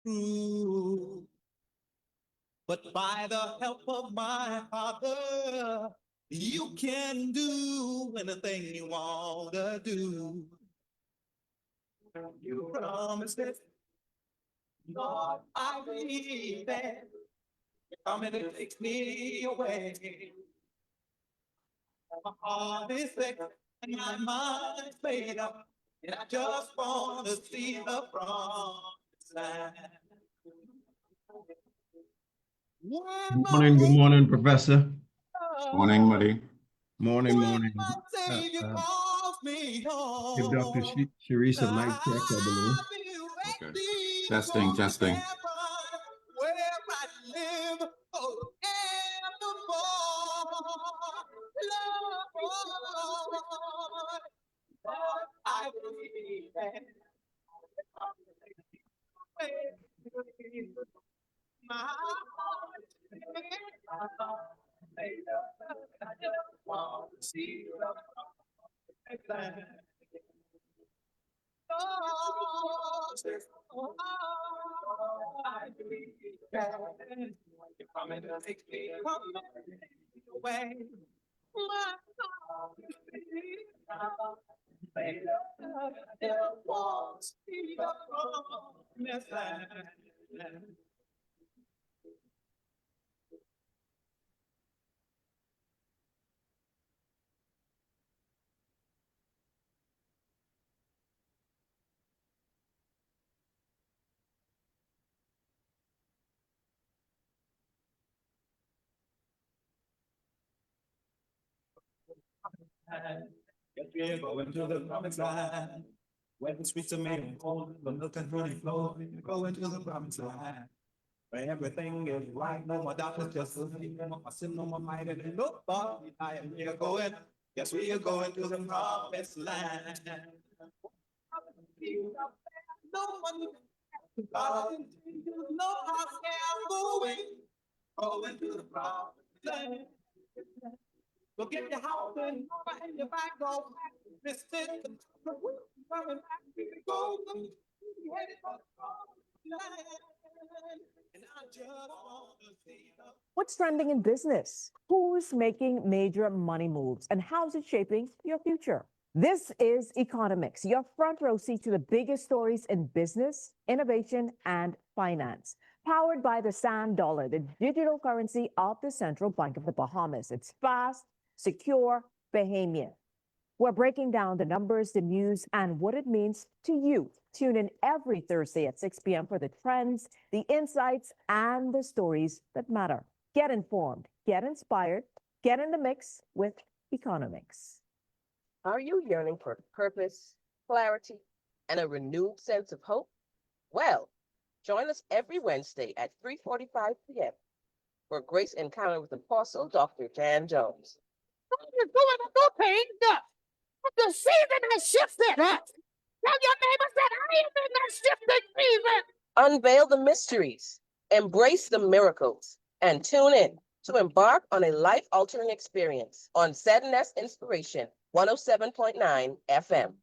through. But by the help of my Father, you can do anything you want to do. You promised it, Lord, I believe that. You're coming to take me away. My heart is sick and my mind's made up, and I just want to see the promised land. Good morning, Professor. Morning, Muddy. Morning. Give Dr. Sharice a mic check, I believe. Okay. Testing. Where I live Lord, I believe that my heart I just want to see the land. I believe that you're coming to take me away. My heart wants to see the promised land. Yes, we're going to the promised land. Where the streets are made of gold, the milk and honey flow. We're going to the promised land. Where everything is right, no more darkness, just sleep, no more sin, no more might, and nobody. I am here going. Yes, we are going to the promised land. No one, no how going to the promised land. Go get your house and your back go back. This is coming back. Go headed for the land. And I just want to see the What's trending in business? Who's making major money moves? And how's it shaping your future? This is Economics, your front row seat to the biggest stories in business, innovation, and finance. Powered by the Sand Dollar, the digital currency of the Central Bank of the Bahamas. It's fast, secure, Bahamian. We're breaking down the numbers, the news, and what it means to you. Tune in every Thursday at 6 p.m. for the trends, the insights, and the stories that matter. Get informed, get inspired, get in the mix with Economics. Are you yearning for purpose, clarity, and a renewed sense of hope? Well, join us every Wednesday at 3:45 p.m. for Grace Encounter with Apostle Dr. Jan Jones. You're doing a good thing. The season has shifted. Tell your neighbors that I am in that shifting season. Unveil the mysteries, embrace the miracles, and tune in to embark on a life-altering experience on ZNS Inspiration 107.9 FM.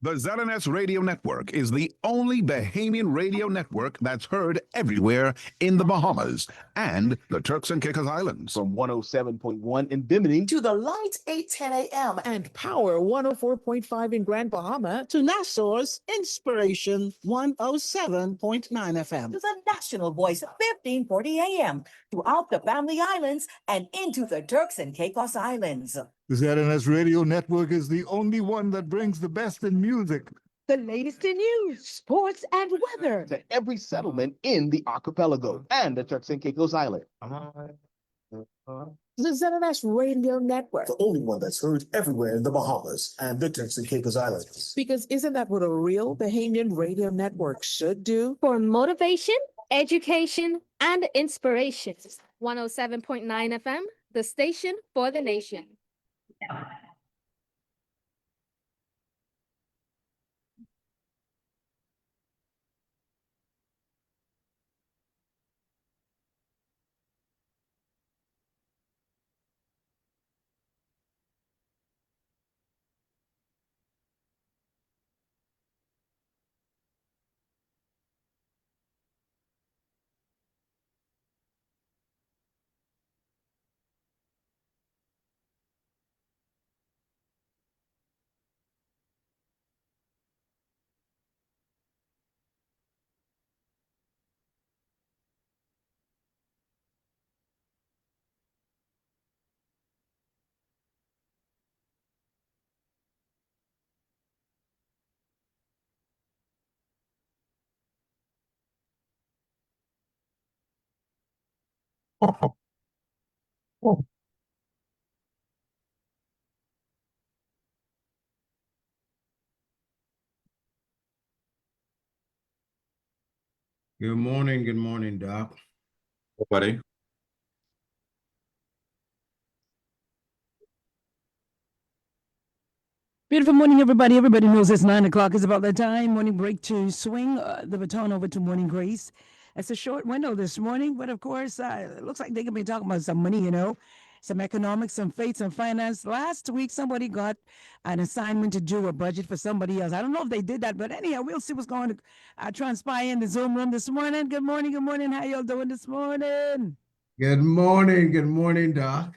The ZNS Radio Network is the only Bahamian radio network that's heard everywhere in the Bahamas and the Turks and Caicos Islands. From 107.1 in Bimini to the Light 810 AM and Power 104.5 in Grand Bahama to Nassau's Inspiration 107.9 FM to the National Voice 1540 AM throughout the Family Islands and into the Turks and Caicos Islands. The ZNS Radio Network is the only one that brings the best in music, the latest in news, sports, and weather to every settlement in the archipelago and the Turks and Caicos Island. The ZNS Radio Network, the only one that's heard everywhere in the Bahamas and the Turks and Caicos Islands. Because isn't that what a real Bahamian radio network should do? For motivation, education, and inspiration. 107.9 FM, the station for the nation. Good morning, Doc. Buddy. Beautiful morning, everybody. Everybody knows it's 9 o'clock. It's about that time. Morning break to swing the baton over to Morning Grace. It's a short window this morning, but of course, it looks like they could be talking about some money, some economics, some faith, some finance. Last week, somebody got an assignment to do a budget for somebody else. I don't know if they did that, but anyhow, we'll see what's going to transpire in the Zoom room this morning. Good morning. Good morning. How y'all doing this morning? Good morning, Doc.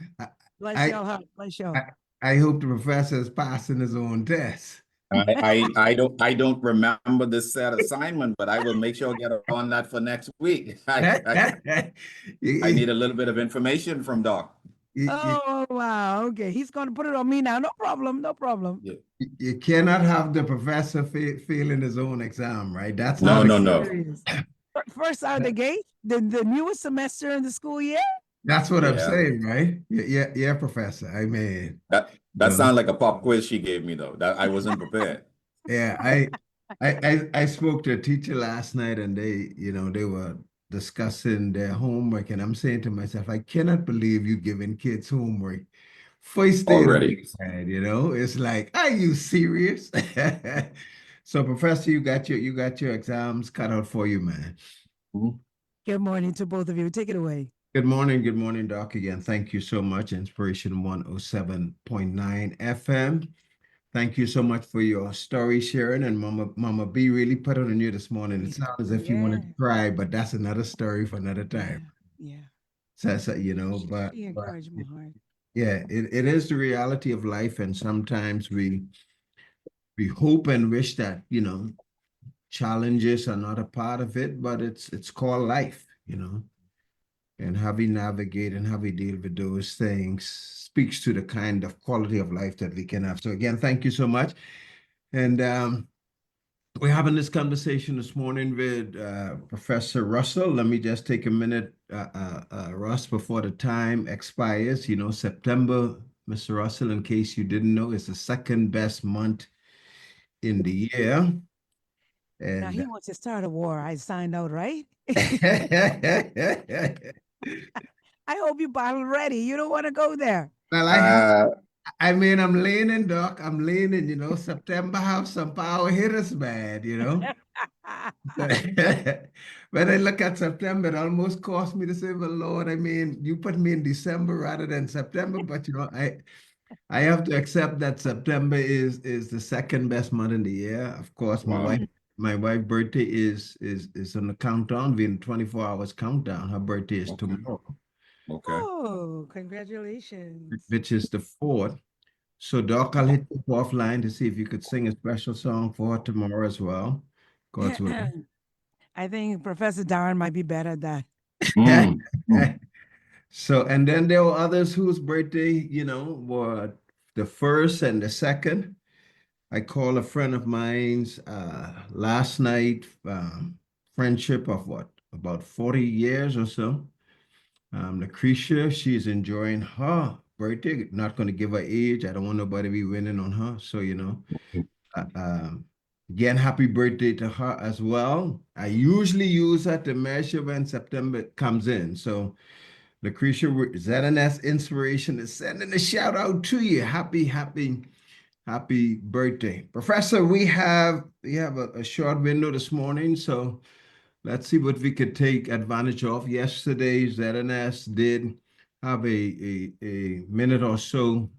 Bless y'all heart. Bless y'all. I hope the professor is passing his own test. I don't remember this set assignment, but I will make sure I get on that for next week. I need a little bit of information from Doc. Oh, wow. Okay. He's going to put it on me now. No problem. No problem. Yeah. You cannot have the professor failing his own exam, right? That's No, not no. First out of the gate, the newest semester in the school year. That's what I'm Yeah. saying, right? Yeah, Professor. I mean, That sounds like a pop quiz she gave me though. That I wasn't prepared. yeah, I spoke to a teacher last night and they were discussing their homework, and I'm saying to myself, I cannot believe you giving kids homework first day Already. It's like, are you serious? So, Professor, you got your exams cut out for you, man. Good morning to both of you. Take it away. Good morning, Doc. Again, thank you so much. Inspiration 107.9 FM. Thank you so much for your story sharing. And Mama B really put it on you this morning. It sounds as if you wanted to cry, but that's another story for another time. Yeah. So but She encouraged my heart. yeah, it is the reality of life. And sometimes we hope and wish that, challenges are not a part of it, but it's called life, and how we navigate and how we deal with those things speaks to the kind of quality of life that we can have. So again, thank you so much. And we're having this conversation this morning with Professor Russell. Let me just take a minute, Russ, before the time expires. September, Mr. Russell, in case you didn't know, is the second best month in the year. And now he wants to start a war. I signed out, right? I hope you bottle ready. You don't want to go there. Well, I'm leaning, Doc. I'm leaning, September have some power hitters, man, When I look at September, it almost cost me to say, well, Lord, you put me in December rather than September, but I have to accept that September is the second best month in the year. Of course, my wife's birthday is on the countdown. We're in 24 hours countdown. Her birthday is tomorrow. Okay. Oh, congratulations. Which is the 4th. So, Doc, I'll hit you offline to see if you could sing a special song for her tomorrow as well. God's willing. I think Professor Darvin might be better at that. So, and then there were others whose birthday, were the 1st and the 2nd. I called a friend of mine's last night, friendship of about 40 years or so. Lucretia, she's enjoying her birthday. Not going to give her age. I don't want nobody to be winning on her. So, again, happy birthday to her as well. I usually use her to measure when September comes in. So, Lucretia, ZNS Inspiration is sending a shout out to you. Happy birthday. Professor, we have a short window this morning. So, let's see what we could take advantage of. Yesterday, ZNS did have a minute or so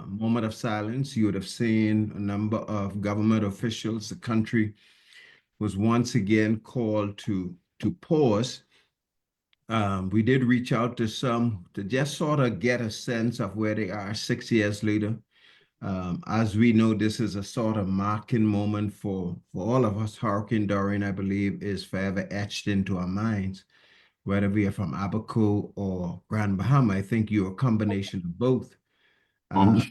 moment of silence. You would have seen a number of government officials. The country was once again called to pause. We did reach out to some to just sort of get a sense of where they are 6 years later. As we know, this is a sort of marking moment for all of us. Hurricane Dorain, I believe, is forever etched into our minds, whether we are from Abaco or Grand Bahama. I think you're a combination of both. But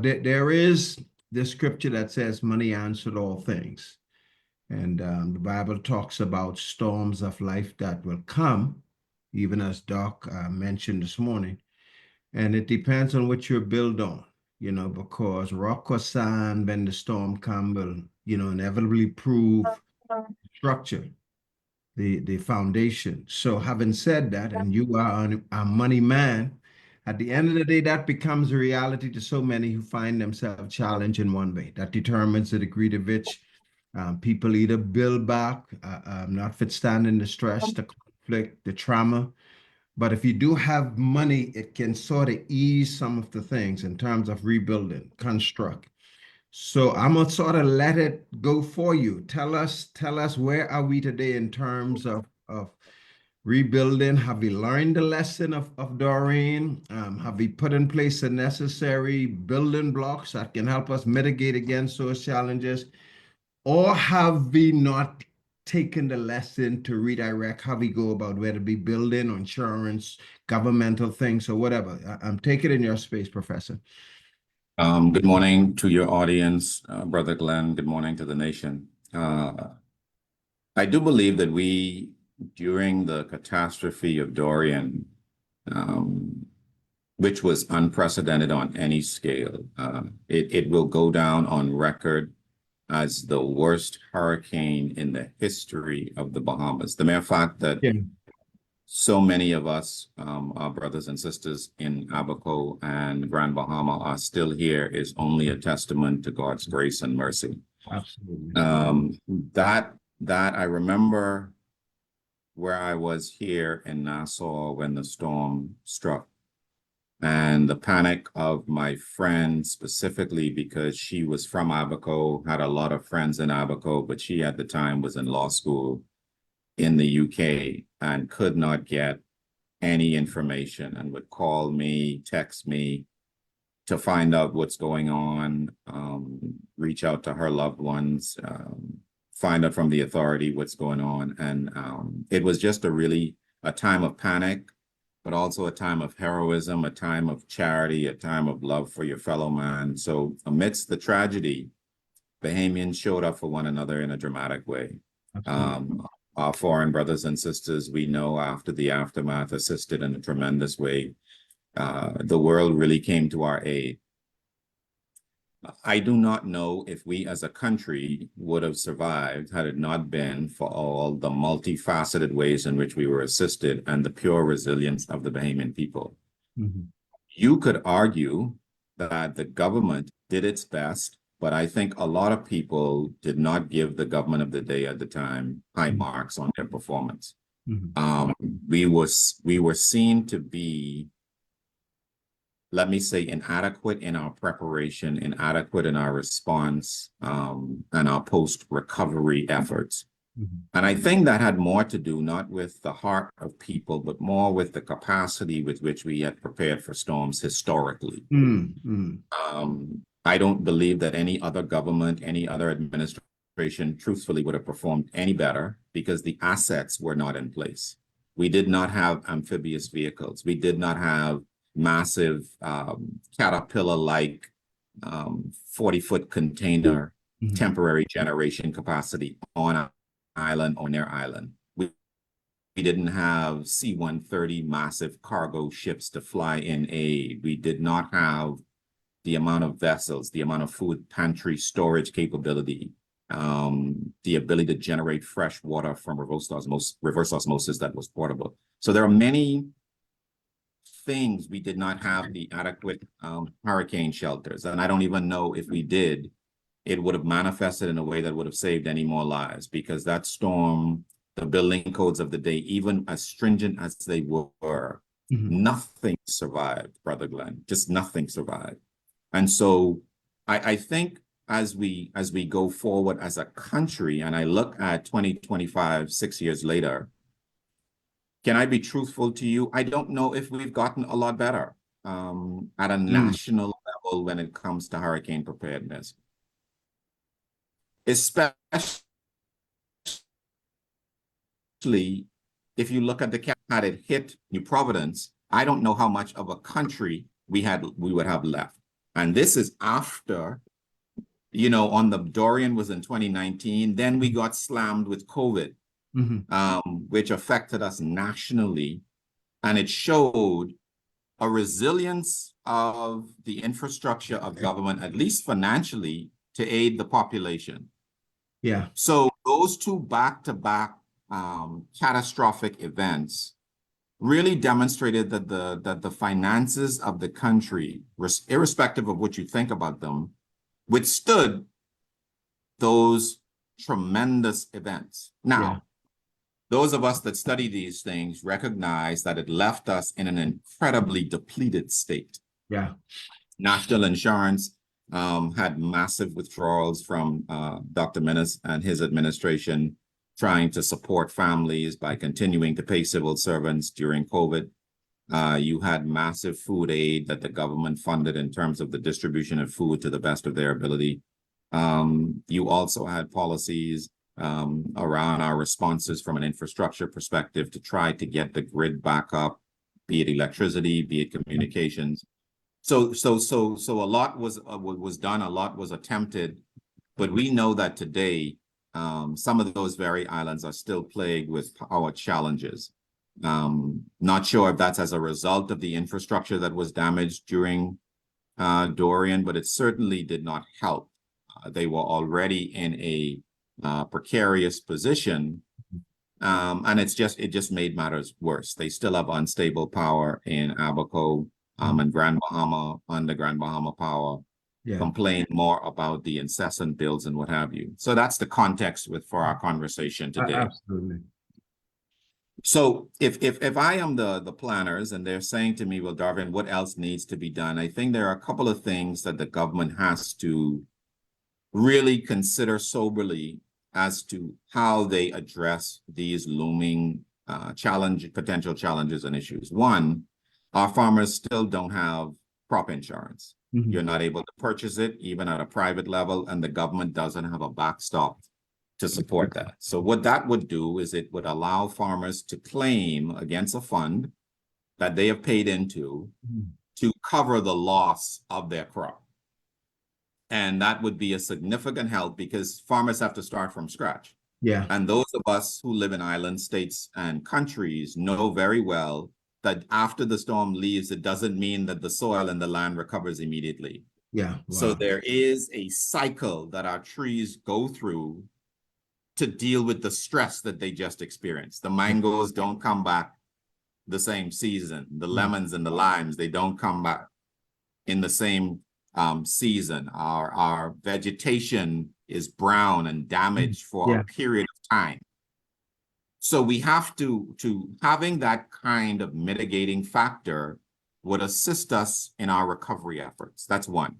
there is this scripture that says money answered all things. And the Bible talks about storms of life that will come, even as Doc mentioned this morning. And it depends on what you're built on, because rock or sand, when the storm comes, will, inevitably prove structure, the foundation. So having said that, and you are a money man, at the end of the day, that becomes a reality to so many who find themselves challenged in one way. That determines the degree to which people either build back, notwithstanding the stress, the conflict, the trauma. But if you do have money, it can sort of ease some of the things in terms of rebuilding, construct. So I'm gonna sort of let it go for you. Tell us where are we today in terms of rebuilding? Have we learned the lesson of Doreen? Have we put in place the necessary building blocks that can help us mitigate against those challenges? Or have we not taken the lesson to redirect how we go about whether it be building or insurance, governmental things, or whatever? I'm taking in your space, Professor. Good morning to your audience, Brother Glenn. Good morning to the nation. I do believe that we, during the catastrophe of Dorian, which was unprecedented on any scale, it will go down on record as the worst hurricane in the history of the Bahamas. The mere fact that so many of us, our brothers and sisters in Abaco and Grand Bahama are still here is only a testament to God's grace and mercy. Absolutely. That I remember where I was here in Nassau when the storm struck, and the panic of my friend, specifically because she was from Abaco, had a lot of friends in Abaco, but she at the time was in law school in the UK and could not get any information and would call me, text me to find out what's going on, reach out to her loved ones, find out from the authority what's going on. And it was just a time of panic, but also a time of heroism, a time of charity, a time of love for your fellow man. So amidst the tragedy, Bahamians showed up for one another in a dramatic way. Our foreign brothers and sisters, we know after the aftermath, assisted in a tremendous way. The world really came to our aid. I do not know if we as a country would have survived had it not been for all the multifaceted ways in which we were assisted and the pure resilience of the Bahamian people. Mm-hmm. You could argue that the government did its best, but I think a lot of people did not give the government of the day at the time high marks on their performance. Mm-hmm. We were seen to be, let me say, inadequate in our preparation, inadequate in our response, and our post-recovery efforts. Mm-hmm. And I think that had more to do not with the heart of people, but more with the capacity with which we had prepared for storms historically. Mm-hmm. I don't believe that any other government, any other administration, truthfully would have performed any better because the assets were not in place. We did not have amphibious vehicles. We did not have massive Caterpillar-like 40-foot container temporary generation capacity on an island or near island. We didn't have C-130 massive cargo ships to fly in aid. We did not have the amount of vessels, the amount of food pantry storage capability, the ability to generate fresh water from reverse osmosis that was portable. So there are many things we did not have the adequate hurricane shelters. And I don't even know if we did, it would have manifested in a way that would have saved any more lives, because that storm, the building codes of the day, even as stringent as they were, nothing survived, Brother Glenn, just nothing survived. And so I think as we go forward as a country, and I look at 2025, 6 years later, can I be truthful to you? I don't know if we've gotten a lot better at a national level when it comes to hurricane preparedness. Especially if you look at the had it hit New Providence, I don't know how much of a country we would have left. And this is after, you know, on the Dorian was in 2019. Then we got slammed with COVID, which affected us nationally. And it showed a resilience of the infrastructure of government, at least financially, to aid the population. Yeah. So those two back-to-back catastrophic events really demonstrated that the finances of the country, irrespective of what you think about them, withstood those tremendous events. Now, those of us that study these things recognize that it left us in an incredibly depleted state. Yeah. National insurance had massive withdrawals from Dr. Minnis and his administration, trying to support families by continuing to pay civil servants during COVID. You had massive food aid that the government funded in terms of the distribution of food to the best of their ability. You also had policies around our responses from an infrastructure perspective to try to get the grid back up, be it electricity, be it communications. So a lot was done, a lot was attempted, but we know that today some of those very islands are still plagued with power challenges. Not sure if that's as a result of the infrastructure that was damaged during Dorian, but it certainly did not help. They were already in a precarious position, and it just made matters worse. They still have unstable power in Abaco and Grand Bahama, under Grand Bahama Power. Complain more about the incessant bills and what have you. So that's the context for our conversation today. Absolutely. So if I am the planners and they're saying to me, well, Darvin, what else needs to be done? I think there are a couple of things that the government has to really consider soberly as to how they address these looming potential challenges and issues. One, our farmers still don't have crop insurance. You're not able to purchase it even at a private level, and the government doesn't have a backstop to support that. So what that would do is it would allow farmers to claim against a fund that they have paid into to cover the loss of their crop. And that would be a significant help because farmers have to start from scratch. Yeah. And those of us who live in island states and countries know very well that after the storm leaves, it doesn't mean that the soil and the land recovers immediately. Yeah. Wow. So there is a cycle that our trees go through to deal with the stress that they just experienced. The mangoes don't come back the same season. The lemons and the limes, they don't come back in the same season. Our vegetation is brown and damaged for a period of time. So we have to having that kind of mitigating factor would assist us in our recovery efforts. That's one.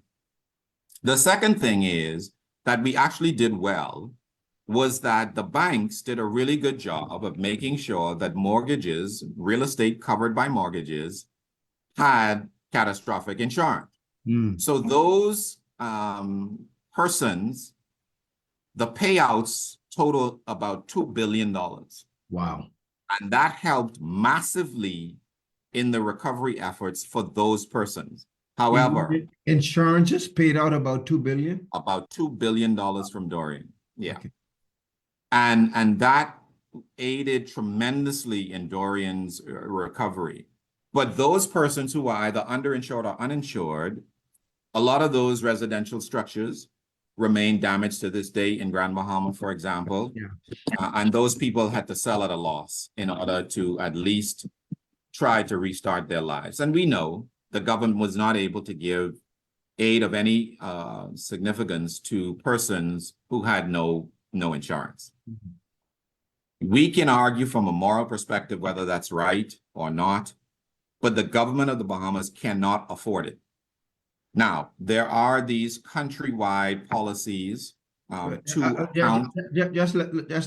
The second thing is that we actually did well was that the banks did a really good job of making sure that mortgages, real estate covered by mortgages, had catastrophic insurance. So those persons, the payouts total about $2 billion. Wow. And that helped massively in the recovery efforts for those persons. However, insurance just paid out about $2 billion? About $2 billion from Dorian. Yeah. Okay. And that aided tremendously in Dorian's recovery. But those persons who are either underinsured or uninsured, a lot of those residential structures remain damaged to this day in Grand Bahama, for example. And those people had to sell at a loss in order to at least try to restart their lives. And we know the government was not able to give aid of any significance to persons who had no insurance. We can argue from a moral perspective whether that's right or not, but the government of the Bahamas cannot afford it. Now, there are these countrywide policies just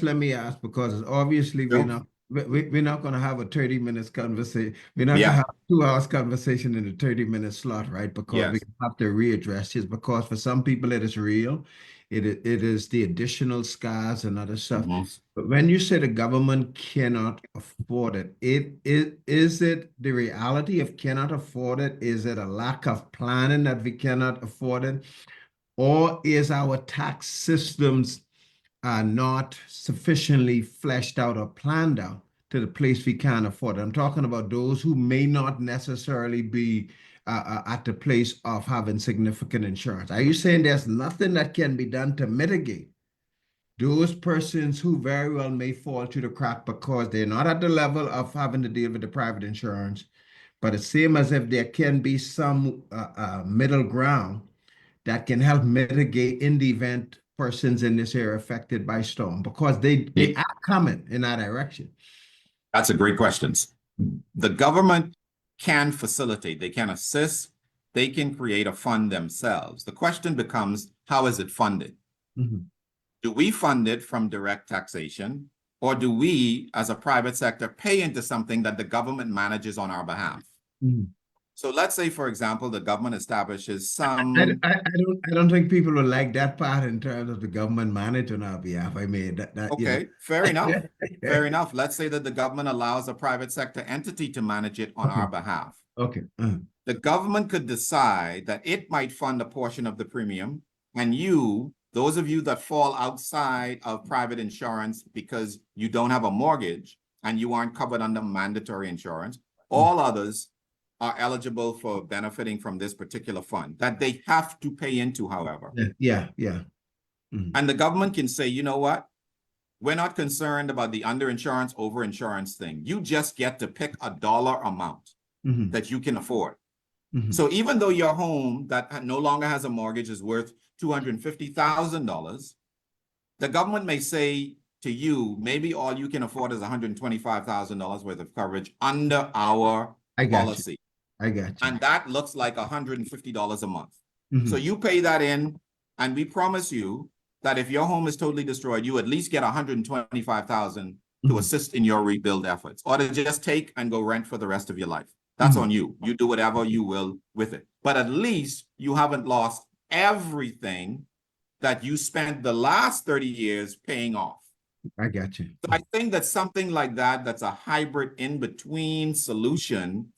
let me ask, because obviously we're not going to have a 30 minutes conversation. We're not going to have a 2 hours conversation in a 30-minute slot, right? Because we have to readdress this, because for some people it is real. It is the additional scars and other stuff. But when you say the government cannot afford it, is it the reality of cannot afford it? Is it a lack of planning that we cannot afford it? or is our tax systems not sufficiently fleshed out or planned out to the place we can't afford it? I'm talking about those who may not necessarily be at the place of having significant insurance. Are you saying there's nothing that can be done to mitigate those persons who very well may fall through the crack because they're not at the level of having to deal with the private insurance, but it seems as if there can be some middle ground that can help mitigate in the event persons in this area affected by storm, because they are coming in that direction. That's a great question. The government can facilitate, they can assist, they can create a fund themselves. The question becomes, how is it funded? Mhm. Do we fund it from direct taxation, or do we, as a private sector, pay into something that the government manages on our behalf? Mhm. So let's say, for example, the government establishes I some. don't think people will like that part in terms of the government managing on our behalf. I mean, Okay, fair enough. Fair enough. Let's say that the government allows a private sector entity to manage it on our behalf. Okay. The government could decide that it might fund a portion of the premium, and you, those of you that fall outside of private insurance because you don't have a mortgage and you aren't covered under mandatory insurance, all others are eligible for benefiting from this particular fund that they have to pay into, however. Yeah. Mhm. And the government can say, you know what? We're not concerned about the underinsurance, overinsurance thing. You just get to pick a dollar amount Mhm. that you can afford. Mhm. So even though your home that no longer has a mortgage is worth $250,000, the government may say to you, maybe all you can afford is $125,000 worth of coverage under our I got policy. you. I got you. And that looks like $150 a month. Mhm. So you pay that in, and we promise you that if your home is totally destroyed, you at least get $125,000 to Mhm. assist in your rebuild efforts, or to just take and go rent for the rest of your life. That's on you. You do whatever you will with it. But at least you haven't lost everything that you spent the last 30 years paying off. I got you. So I think that something like that, that's a hybrid in-between solution,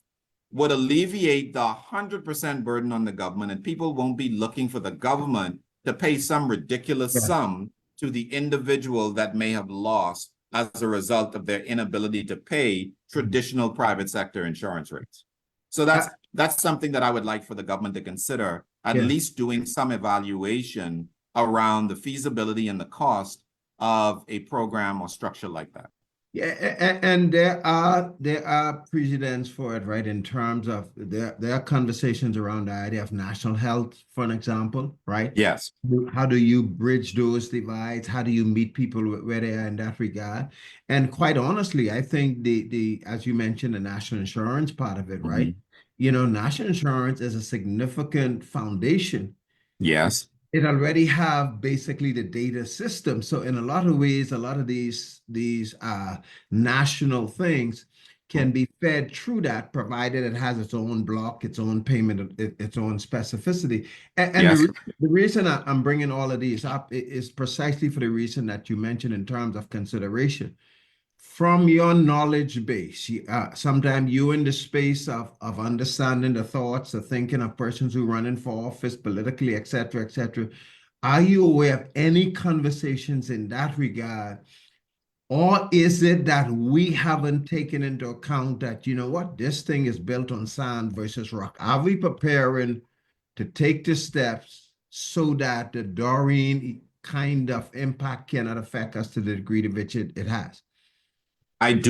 would alleviate the 100% burden on the government, and people won't be looking for the government to pay some ridiculous sum to the individual that may have lost as a result of their inability to pay traditional private sector insurance rates. So that's something that I would like for the government to consider, at least doing some evaluation around the feasibility and the cost of a program or structure like that. Yeah, and there are precedents for it, right? In terms of there are conversations around the idea of national health, for an example, right? Yes. How do you bridge those divides? How do you meet people where they are in that regard? And quite honestly, I think the as you mentioned, the national insurance part of it, right? Mhm. You know, national insurance is a significant foundation. Yes. It already have basically the data system. So in a lot of ways, a lot of these national things can be fed through that, provided it has its own block, its own payment, its own specificity. And the reason I'm bringing all of these up is precisely for the reason that you mentioned in terms of consideration. From your knowledge base, sometimes you in the space of understanding the thoughts, the thinking of persons who run in for office politically, et cetera, are you aware of any conversations in that regard? Or is it that we haven't taken into account that, you know what, this thing is built on sand versus rock? Are we preparing to take the steps so that the Doreen kind of impact cannot affect us to the degree to which it has? I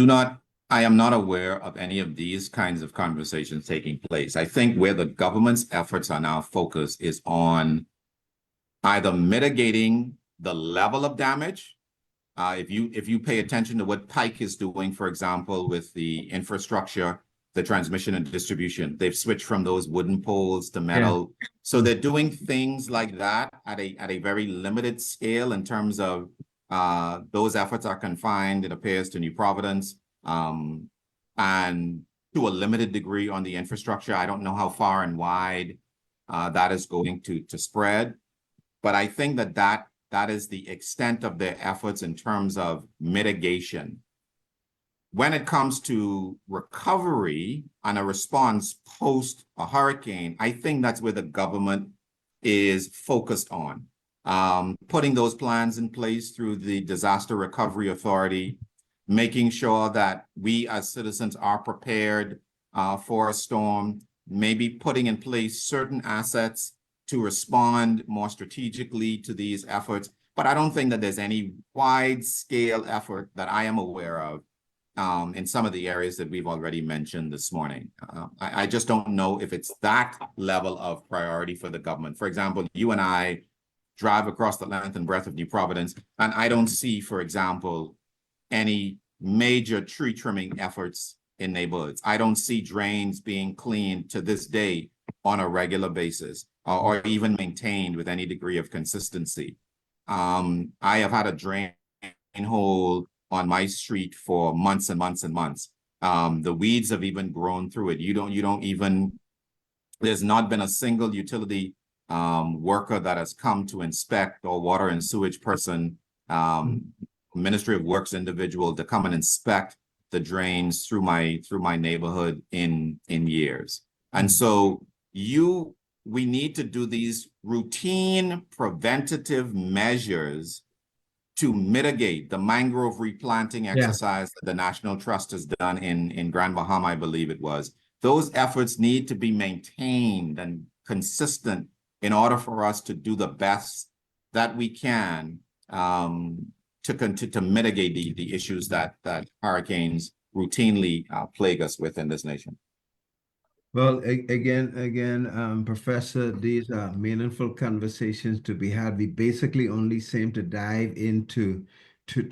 am not aware of any of these kinds of conversations taking place. I think where the government's efforts are now focused is on either mitigating the level of damage. If you pay attention to what Pike is doing, for example, with the infrastructure, the transmission and distribution, they've switched from those wooden poles to metal. So they're doing things like that at a very limited scale in terms of those efforts are confined, it appears, to New Providence, and to a limited degree on the infrastructure. I don't know how far and wide that is going to spread, but I think that is the extent of their efforts in terms of mitigation. When it comes to recovery and a response post a hurricane, I think that's where the government is focused on. Putting those plans in place through the Disaster Recovery Authority, making sure that we as citizens are prepared for a storm, maybe putting in place certain assets to respond more strategically to these efforts. But I don't think that there's any wide-scale effort that I am aware of in some of the areas that we've already mentioned this morning. I just don't know if it's that level of priority for the government. For example, you and I drive across the length and breadth of New Providence, and I don't see, for example, any major tree trimming efforts in neighborhoods. I don't see drains being cleaned to this day on a regular basis, or even maintained with any degree of consistency. I have had a drain hole on my street for months and months and months. The weeds have even grown through it. There's not been a single utility worker that has come to inspect, or water and sewage person, Ministry of Works individual to come and inspect the drains through my neighborhood in years. And so we need to do these routine preventative measures to mitigate the mangrove replanting exercise that the National Trust has done in Grand Bahama, I believe it was. Those efforts need to be maintained and consistent in order for us to do the best that we can to mitigate the issues that hurricanes routinely plague us with in this nation. Well, again, Professor, these are meaningful conversations to be had. We basically only seem to dive into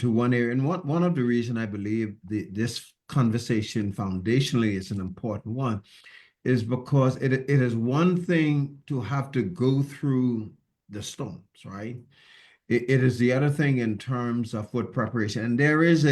one area. And one of the reasons I believe this conversation foundationally is an important one is because it is one thing to have to go through the storms, right? It is the other thing in terms of what preparation. And there is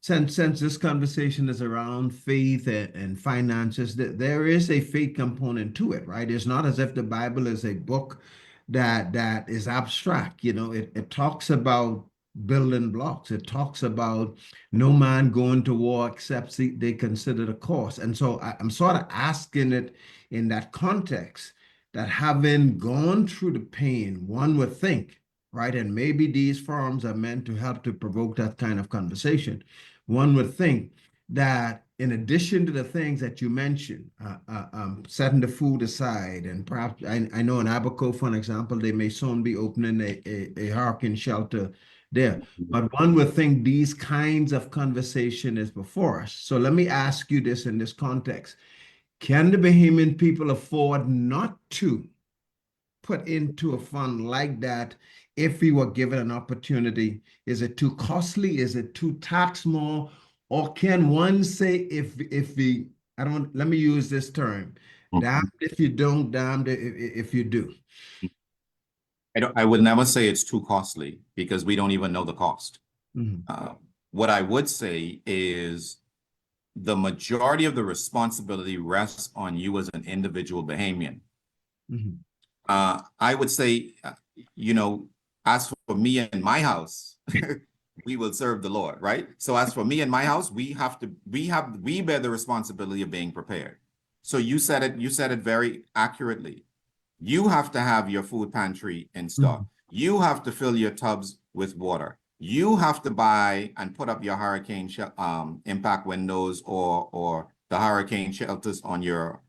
since this conversation is around faith and finances, there is a faith component to it, right? It's not as if the Bible is a book that is abstract. You know, it talks about building blocks. It talks about no man going to war except they consider the cost. And so I'm sort of asking it in that context, that having gone through the pain, one would think, right? And maybe these forums are meant to help to provoke that kind of conversation. One would think that in addition to the things that you mentioned, setting the food aside, and perhaps I know in Abaco, for an example, they may soon be opening a hurricane shelter there. But one would think these kinds of conversation is before us. So let me ask you this in this context. Can the Bahamian people afford not to put into a fund like that if we were given an opportunity? Is it too costly? Is it too tax more? Or can one say if we, let me use this term, damned if you don't, damned if you do? I would never say it's too costly because we don't even know the cost. What I would say is the majority of the responsibility rests on you as an individual Bahamian. I would say, as for me and my house, we will serve the Lord, right? So as for me and my house, we bear the responsibility of being prepared. So you said it very accurately. You have to have your food pantry in stock. You have to fill your tubs with water. You have to buy and put up your hurricane impact windows or the hurricane shelters on your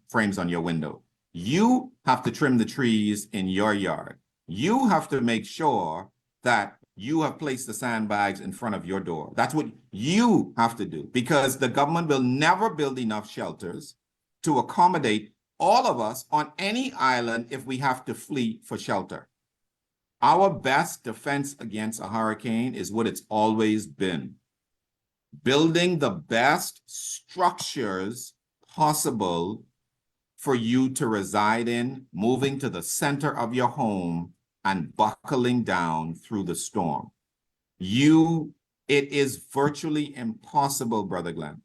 frames on your window. You have to trim the trees in your yard. You have to make sure that you have placed the sandbags in front of your door. That's what you have to do, because the government will never build enough shelters to accommodate all of us on any island if we have to flee for shelter. Our best defense against a hurricane is what it's always been: building the best structures possible for you to reside in, moving to the center of your home and buckling down through the storm. It is virtually impossible, Brother Glenn,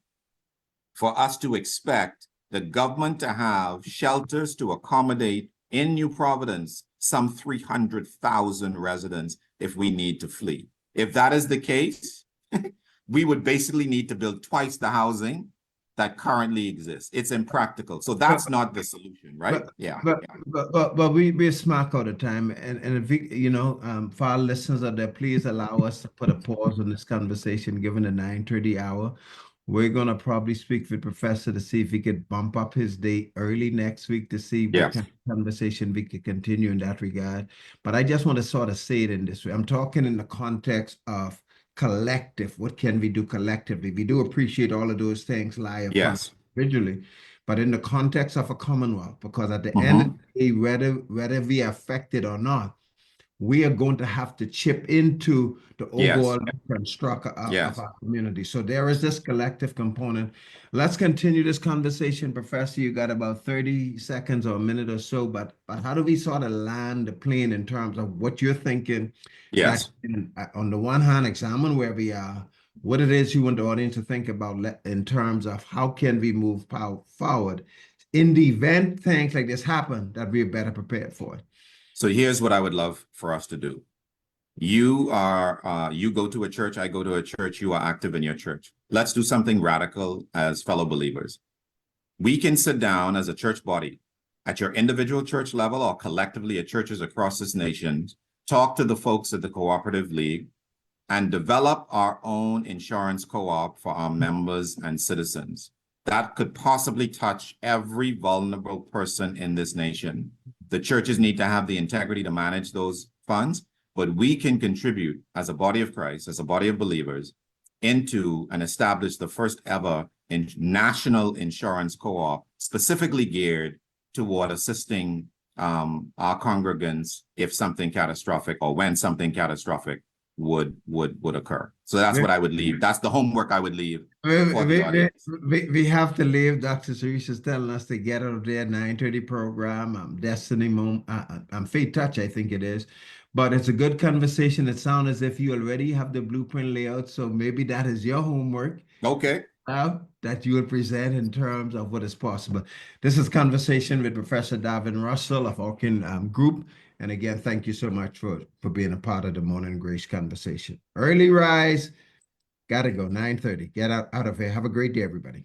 for us to expect the government to have shelters to accommodate in New Providence some 300,000 residents if we need to flee. If that is the case, we would basically need to build twice the housing that currently exists. It's impractical. So that's not the solution, right? Yeah. But we're smart all the time. And if we, for our listeners out there, please allow us to put a pause on this conversation given the 9:30 hour. We're gonna probably speak with Professor to see if he could bump up his date early next week to see what kind of conversation we could continue in that regard. But I just want to sort of say it in this way. I'm talking in the context of collective. What can we do collectively? We do appreciate all of those things lie upon us individually, but in the context of a commonwealth, because at the end of the day, whether we are affected or not, we are going to have to chip into the overall structure of our community. So there is this collective component. Let's continue this conversation, Professor. You got about 30 seconds or a minute or so, but how do we sort of land the plane in terms of what you're thinking? Yes. On the one hand, examine where we are, what it is you want the audience to think about in terms of how can we move forward in the event things like this happen, that we're better prepared for it. So here's what I would love for us to do. You go to a church, I go to a church, you are active in your church. Let's do something radical as fellow believers. We can sit down as a church body at your individual church level or collectively at churches across this nation, talk to the folks at the Cooperative League, and develop our own insurance co-op for our members and citizens. That could possibly touch every vulnerable person in this nation. The churches need to have the integrity to manage those funds, but we can contribute as a body of Christ, as a body of believers, into and establish the first ever national insurance co-op specifically geared toward assisting our congregants if something catastrophic or when something catastrophic would occur. So that's what I would leave. That's the homework I would leave for the audience. We have to leave. Dr. Suresh telling us to get out of there. 9:30 program. Destiny Moment. I'm Faith Touch, I think it is. But it's a good conversation. It sounds as if you already have the blueprint layout. So maybe that is your homework. Okay. That you will present in terms of what is possible. This is conversation with Professor Darvin Russell of Orkin Group. And again, thank you so much for being a part of the Morning Grace conversation. Early rise, gotta go, 9:30. Get out of here. Have a great day, everybody.